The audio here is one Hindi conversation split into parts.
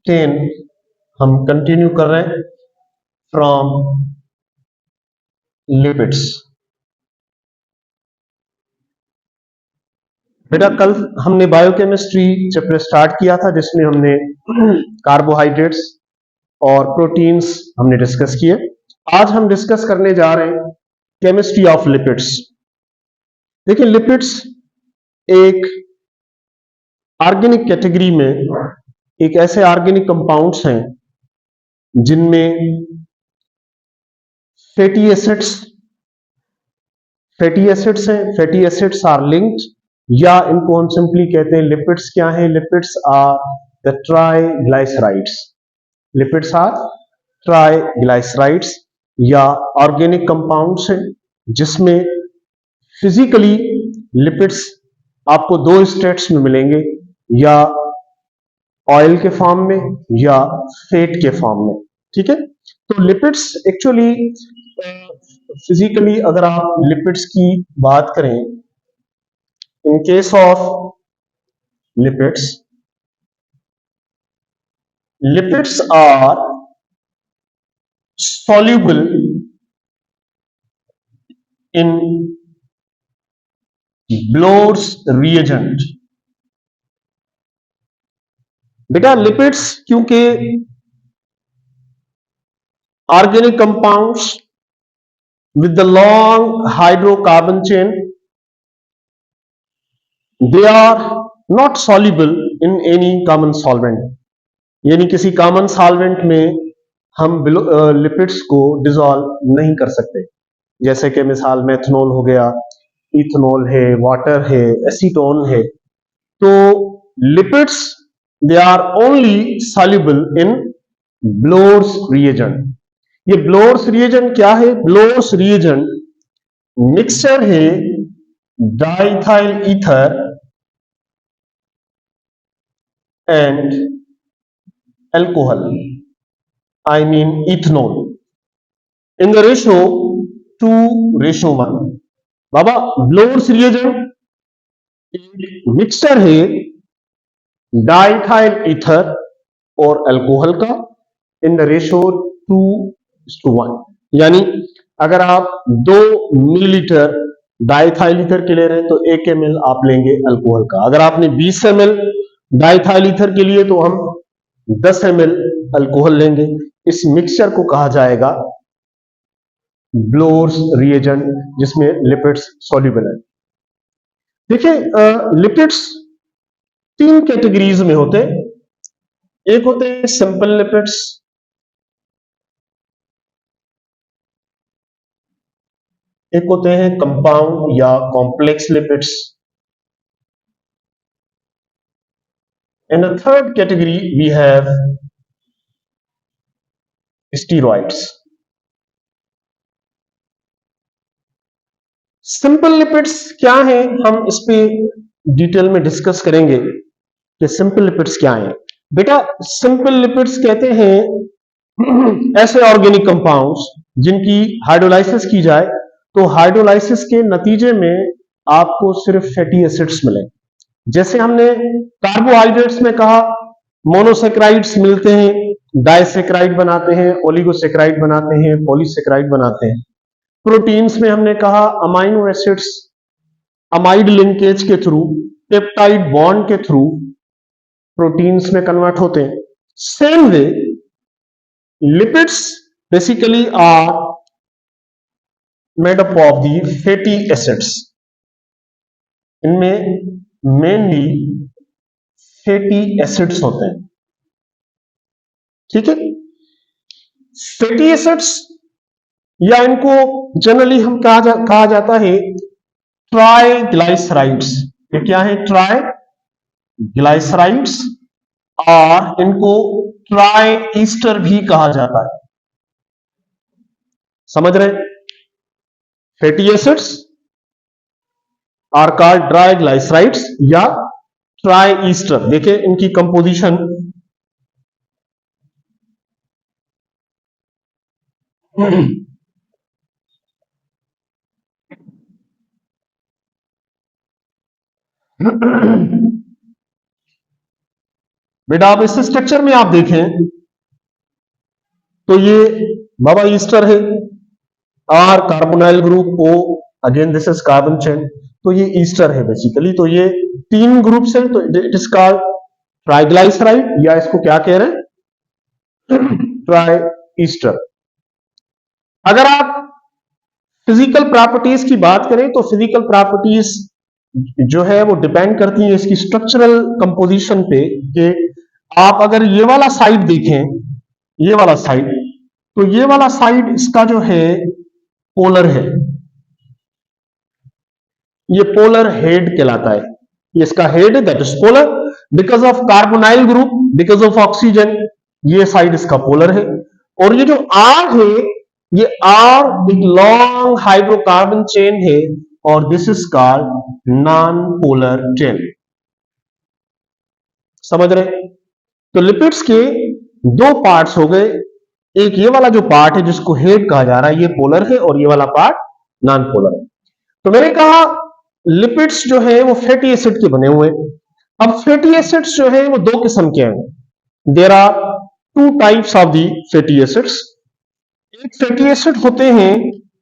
10 हम कंटिन्यू कर रहे हैं फ्रॉम लिपिड्स। बेटा कल हमने बायोकेमिस्ट्री चैप्टर स्टार्ट किया था जिसमें हमने कार्बोहाइड्रेट्स और प्रोटीन्स हमने डिस्कस किए। आज हम डिस्कस करने जा रहे हैं केमिस्ट्री ऑफ लिपिड्स। देखिए लिपिड्स एक ऑर्गेनिक कैटेगरी में एक ऐसे ऑर्गेनिक कंपाउंड्स हैं जिनमें फैटी एसिड्स हैं। फैटी एसिड्स आर लिंक्ड, या इनको हम सिंपली कहते हैं लिपिड्स क्या हैं? Lipids are the triglycerides. Lipids are triglycerides या ऑर्गेनिक कंपाउंड्स हैं जिसमें फिजिकली लिपिड्स आपको दो स्टेट्स में मिलेंगे, या ऑयल के फॉर्म में या फैट के फॉर्म में। ठीक है, तो लिपिड्स एक्चुअली फिजिकली अगर आप लिपिड्स की बात करें, in case of lipids, lipids are soluble in Bloor's reagent। बेटा लिपिड्स क्योंकि organic compounds with the long hydrocarbon chain, they are not soluble in any common solvent। यानी किसी कॉमन सॉल्वेंट में हम लिपिड्स को डिसॉल्व नहीं कर सकते। जैसे कि मिसाल मेथनॉल हो गया, इथेनॉल है, वाटर है, एसीटोन है। तो lipids they are only soluble in Bloor's reagent. ये ब्लोर्स रिएजेंट क्या है? ब्लोर्स रिएजेंट मिक्सचर है diethyl ether and alcohol, I mean ethanol, in the ratio 2:1। बाबा ब्लोर्स रिएजेंट एक मिक्सचर है डाइथाइल ईथर और अल्कोहल का इन द रेशो 2:1। यानी अगर आप 2 मिलीलीटर डाइथाइल ईथर के ले रहे हैं तो 1 ml आप लेंगे अल्कोहल का। अगर आपने 20 ml डाइथाइल ईथर के लिए तो हम 10 ml अल्कोहल लेंगे। इस मिक्सचर को कहा जाएगा ब्लोर्स रिएजेंट जिसमें लिपिड्स सॉल्युबल है। देखिए लिपिड्स 3 कैटेगरीज में होते हैं। एक होते हैं सिंपल लिपिड्स, एक होते हैं कंपाउंड या complex lipids, and the third category we have steroids. Simple lipids क्या है, हम इस पे डिटेल में डिस्कस करेंगे कि सिंपल लिपिड्स क्या है। बेटा सिंपल लिपिड्स कहते हैं ऐसे ऑर्गेनिक कंपाउंड्स जिनकी हाइड्रोलाइसिस की जाए तो हाइड्रोलाइसिस के नतीजे में आपको सिर्फ फैटी एसिड्स मिले। जैसे हमने कार्बोहाइड्रेट्स में कहा मोनोसेक्राइड्स मिलते हैं, डाइसेक्राइड बनाते हैं, ओलिगोसेक्राइड बनाते हैं, पॉलीसेक्राइड बनाते हैं। प्रोटीन्स में हमने कहा अमाइनो एसिड्स अमाइड लिंकेज के थ्रू, पेप्टाइड बॉन्ड के थ्रू प्रोटीन्स में कन्वर्ट होते हैं। Same way lipids basically are made up of the fatty acids. इनमें मेनली फैटी एसिड्स होते हैं। ठीक है, फैटी एसिड्स या इनको जनरली हम कहा जाता है ट्राइग्लाइसराइड्स। ये क्या है? ट्राइग्लाइसराइड्स, और इनको ट्राई ईस्टर भी कहा जाता है। समझ रहे? Fatty acids are called triglycerides या ट्राई ईस्टर। देखिए इनकी कंपोजिशन बेटा आप इस स्ट्रक्चर में आप देखें तो ये बाबा ईस्टर है, R carbonyl group, O again this is carbon chain, तो ये ईस्टर है बेसिकली। तो ये तीन ग्रुप्स हैं, तो इट इज कॉल्ड ट्राइग्लाइसराइड, या इसको क्या कह रहे हैं, ट्राई ईस्टर। अगर आप फिजिकल प्रॉपर्टीज की बात करें तो फिजिकल प्रॉपर्टीज जो है वो डिपेंड करती है इसकी स्ट्रक्चरल कंपोजिशन पे, कि आप अगर ये वाला साइड देखें, ये वाला साइड, तो ये वाला साइड इसका जो है पोलर है, ये पोलर हेड कहलाता है, ये इसका हेड है, that is polar because of carbonyl group, because of oxygen, ये साइड इसका पोलर है। और ये जो आर है, ये आर एक लॉन्ग हाइड्रोकार्बन चेन है, और this is called non polar chain. समझ रहे? तो लिपिड्स के दो पार्ट्स हो गए, एक ये वाला जो पार्ट है जिसको हेड कहा जा रहा है, ये पोलर है, और ये वाला पार्ट नॉन पोलर है। तो मैंने कहा लिपिड्स जो है वो फैटी एसिड के बने हुए। अब फैटी एसिड्स जो है वो दो किस्म के हैं, there are two types of the fatty acids. एक फैटी एसिड होते हैं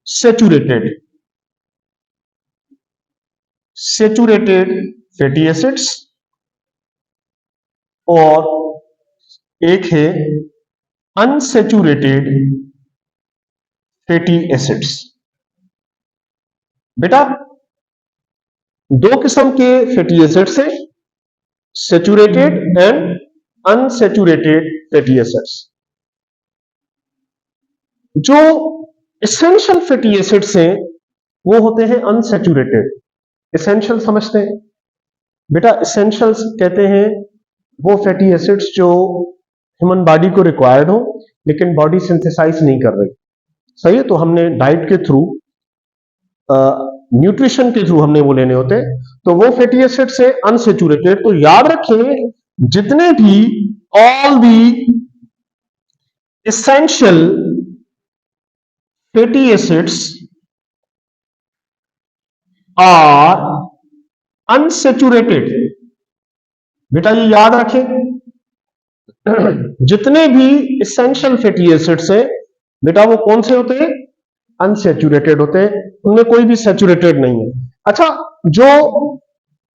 सेचुरेटेड, सेचुरेटेड फैटी एसिड्स, और एक है अनसेचुरेटेड फैटी एसिड्स। बेटा दो किस्म के फैटी एसिड्स हैं, saturated and unsaturated fatty acids. जो एसेंशियल फैटी एसिड्स हैं वो होते हैं अनसेचुरेटेड। एसेंशियल समझते हैं बेटा? एसेंशियल्स कहते हैं वो फैटी एसिड्स जो ह्यूमन बॉडी को रिक्वायर्ड हो लेकिन बॉडी सिंथेसाइज नहीं कर रही। सही है? तो हमने डाइट के थ्रू, न्यूट्रिशन के थ्रू हमने वो लेने होते हैं, तो वो फैटी एसिड्स है अनसेचुरेटेड। तो याद रखें जितने भी all the essential fatty acids are unsaturated. बेटा ये याद रखें, जितने भी एसेंशियल फैटी एसिड्स हैं बेटा वो कौन से होते हैं? अनसेचुरेटेड होते हैं, उनमें कोई भी सेचुरेटेड नहीं है। अच्छा, जो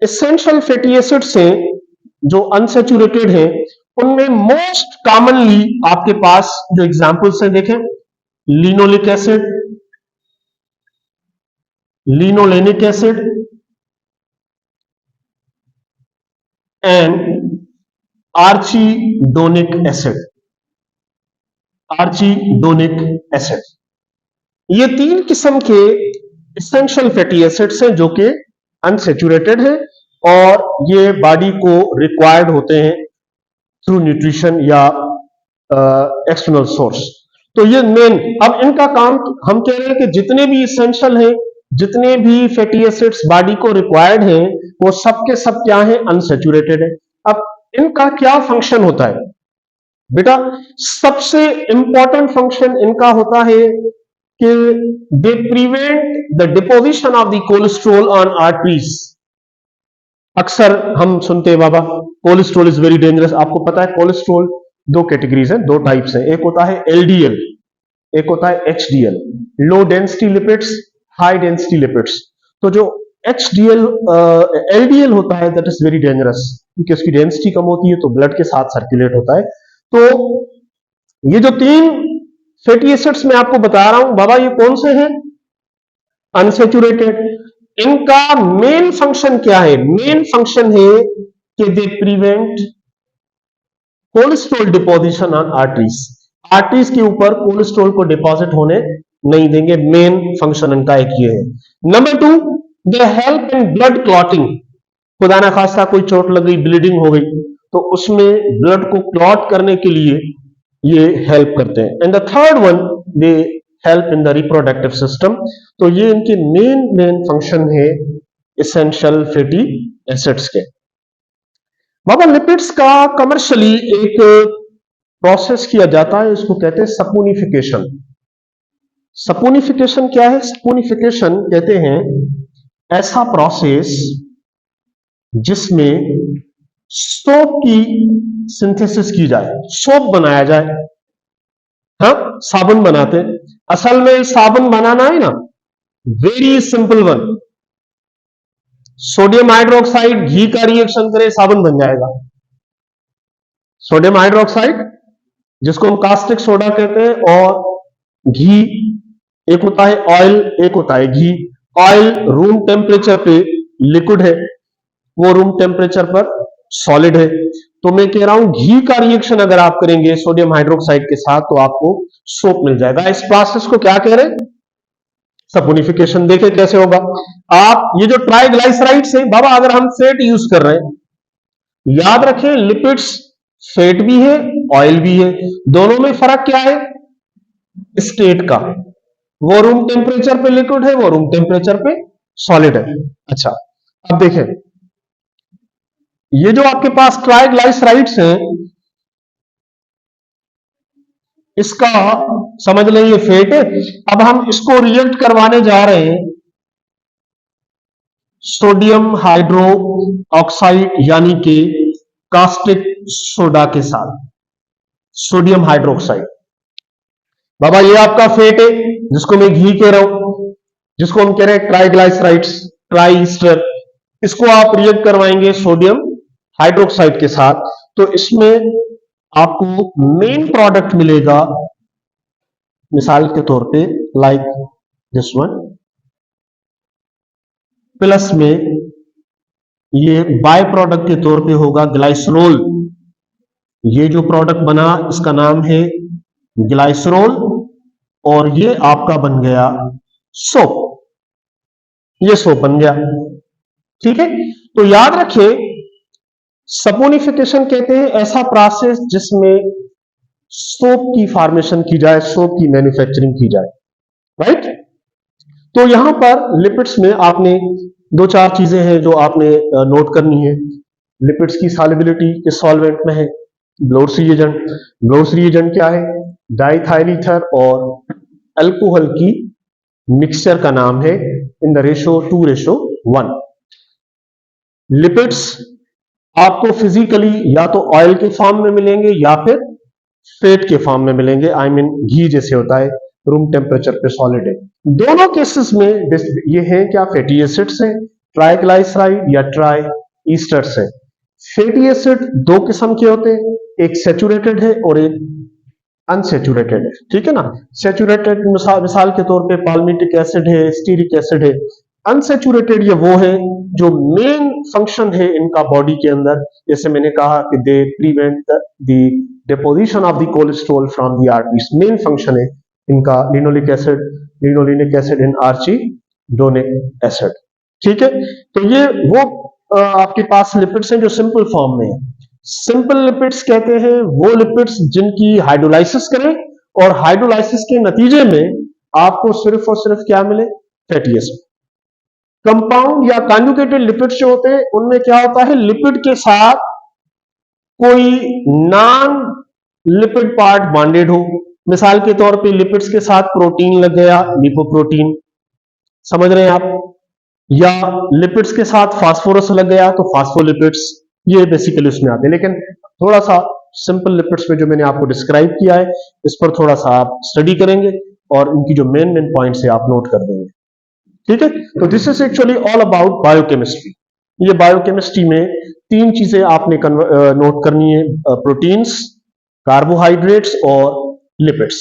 एसेंशियल फैटी एसिड्स हैं जो अनसेचुरेटेड हैं, उनमें मोस्ट कॉमनली आपके पास जो एग्जांपल्स हैं देखें, linoleic acid, linolenic acid and arachidonic acid. Arachidonic acid, ये तीन किस्म के एसेंशियल फैटी एसिड्स हैं जो कि अनसेचुरेटेड है और ये बॉडी को रिक्वायर्ड होते हैं थ्रू न्यूट्रिशन या एक्सटर्नल सोर्स। तो ये मेन, अब इनका काम हम कह रहे हैं कि जितने भी एसेंशियल हैं, जितने भी फैटी एसिड्स बॉडी को रिक्वायर्ड हैं, वो सब के सब क्या है? अनसेचुरेटेड है। अब इनका क्या फंक्शन होता है बेटा? सबसे इंपॉर्टेंट फंक्शन इनका होता है कि they prevent the deposition of the cholesterol on arteries. अक्सर हम सुनते हैं बाबा कोलेस्ट्रॉल इज वेरी डेंजरस। आपको पता है कोलेस्ट्रॉल दो कैटेगरीज हैं, दो टाइप्स हैं, एक होता है एलडीएल, एक होता है HDL, low density lipids, high density lipids. तो जो एचडीएल एलडीएल होता है दैट इज वेरी डेंजरस, क्योंकि उसकी डेंसिटी कम होती है तो ब्लड के साथ सर्कुलेट होता है। तो ये जो तीन फैटी एसिड्स मैं आपको बता रहा हूं बाबा, ये कौन से हैं? अनसेचुरेटेड। इनका मेन फंक्शन क्या है? मेन फंक्शन है कि they prevent cholesterol deposition on arteries. Arteries के ऊपर कोलेस्ट्रॉल को डिपॉजिट होने नहीं देंगे, मेन फंक्शन इनका एक ये है। Number two, they help in blood clotting. खुदा ना खास्ता कोई चोट लग गई, ब्लीडिंग हो गई, तो उसमें ब्लड को क्लॉट करने के लिए ये हेल्प करते हैं। And the third one, they help in the reproductive system. तो ये इनके मेन फंक्शन है एसेंशियल फैटी एसिड्स के। बाबा लिपिड्स का कमर्शियली एक प्रोसेस किया जाता है, इसको कहते हैं सपोनिफिकेशन। सपोनिफिकेशन क्या है? सपोनिफिकेशन कहते हैं ऐसा प्रोसेस जिसमें सोप की सिंथेसिस की जाए, सोप बनाया जाए। हाँ, साबुन बनाते हैं। असल में साबुन बनाना है ना, very simple one. Sodium hydroxide घी का रिएक्शन करे, साबुन बन जाएगा। सोडियम हाइड्रोक्साइड, जिसको हम कास्टिक सोडा कहते हैं, और घी, एक होता है ऑयल, एक होता है घी। ऑयल रूम टेम्परेचर पे लिक्विड है, वो रूम टेम्परेचर पर सॉलिड है। तो मैं कह रहा हूं घी का रिएक्शन अगर आप करेंगे सोडियम हाइड्रोक्साइड के साथ तो आपको सोप मिल जाएगा। इस प्रोसेस को क्या कह रहे हैं? सपोनिफिकेशन। देखें कैसे होगा। आप ये जो ट्राइग्लाइसराइड्स है बाबा, अगर हम फेट यूज कर रहे हैं, याद रखें लिपिड्स फेट भी है ऑयल भी है, दोनों में फर्क क्या है? स्टेट का। वो रूम टेम्परेचर पे लिक्विड है, वो रूम टेम्परेचर पे सॉलिड है। अच्छा, अब देखें ये जो आपके पास ट्राइग्लाइसराइड्स हैं, इसका समझ लें ये फेट है। अब हम इसको रिएक्ट करवाने जा रहे हैं सोडियम हाइड्रो ऑक्साइड यानी कि कास्टिक सोडा के साथ। सोडियम हाइड्रोक्साइड बाबा, ये आपका फेट है जिसको मैं घी कह रहा हूं, जिसको हम कह रहे हैं ट्राइग्लाइसराइड्स, ट्राइस्टर। इसको आप रिएक्ट करवाएंगे सोडियम हाइड्रोक्साइड के साथ, तो इसमें आपको मेन प्रोडक्ट मिलेगा, मिसाल के तौर पे लाइक दिस वन, प्लस में ये बाय प्रोडक्ट के तौर पे होगा ग्लाइसरोल। ये जो प्रोडक्ट बना इसका नाम है ग्लाइसरोल, और ये आपका बन गया सोप। ये सोप बन गया, ठीक है। तो याद रखें सपोनिफिकेशन कहते हैं ऐसा प्रोसेस जिसमें सोप की फॉर्मेशन की जाए, सोप की मैन्युफैक्चरिंग की जाए, राइट। तो यहां पर लिपिड्स में आपने दो चार चीजें हैं जो आपने नोट करनी है। लिपिड्स की सॉल्युबिलिटी किस सॉल्वेंट में है? Bloor's reagent. ब्लोर्स रिएजेंट क्या है? डाइथाइल ईथर और अल्कोहल की मिक्सचर का नाम है इन द रेशो 2:1। लिपिड्स आपको फिजिकली या तो ऑयल के फॉर्म में मिलेंगे या फिर फेट के फॉर्म में मिलेंगे। आई मीन घी जैसे होता है, रूम टेम्परेचर पे सॉलिड है। दोनों केसेस में ये है क्या? फैटी एसिड्स है, ट्राइग्लाइसराइड या ट्राई ईस्टर्स है। फैटी एसिड दो किस्म के होते हैं, एक सेचुरेटेड है और एक अनसेचुरेटेड है, ठीक है ना। सेचुरेटेड मिसाल के तौर पे पाल्मिटिक एसिड है, स्टीरिक एसिड है। अनसेचुरेटेड ये वो है जो मेन फंक्शन है इनका बॉडी के अंदर, जैसे मैंने कहा कि they prevent the deposition of the cholesterol from the arteries. Main function है इनका linoleic acid, linolenic acid and arachidonic acid, ठीक है। तो ये वो आपके पास लिपिड्स हैं जो सिंपल फॉर्म में है। सिंपल लिपिड्स कहते हैं वो लिपिड्स जिनकी हाइड्रोलाइसिस करें और हाइड्रोलाइसिस के नतीजे में आपको सिर्फ और सिर्फ क्या मिले? Fatty acid. कंपाउंड या कॉन्जुगेटेड लिपिड्स जो होते हैं उनमें क्या होता है? लिपिड के साथ कोई नॉन लिपिड पार्ट बॉन्डेड हो। मिसाल के तौर पे लिपिड्स के साथ प्रोटीन लग गया, लिपोप्रोटीन, समझ रहे हैं आप, या लिपिड्स के साथ फास्फोरस लग गया तो फास्फोलिपिड्स। ये बेसिकली उसमें आते हैं। लेकिन थोड़ा सा सिंपल लिपिड्स में जो मैंने आपको डिस्क्राइब किया है इस पर थोड़ा सा आप स्टडी करेंगे और उनकी जो मेन मेन पॉइंट्स है आप नोट कर देंगे, ठीक है। तो this is actually all about biochemistry. ये बायोकेमिस्ट्री में तीन चीजें आपने नोट करनी है, प्रोटीन्स, कार्बोहाइड्रेट्स और लिपिड्स।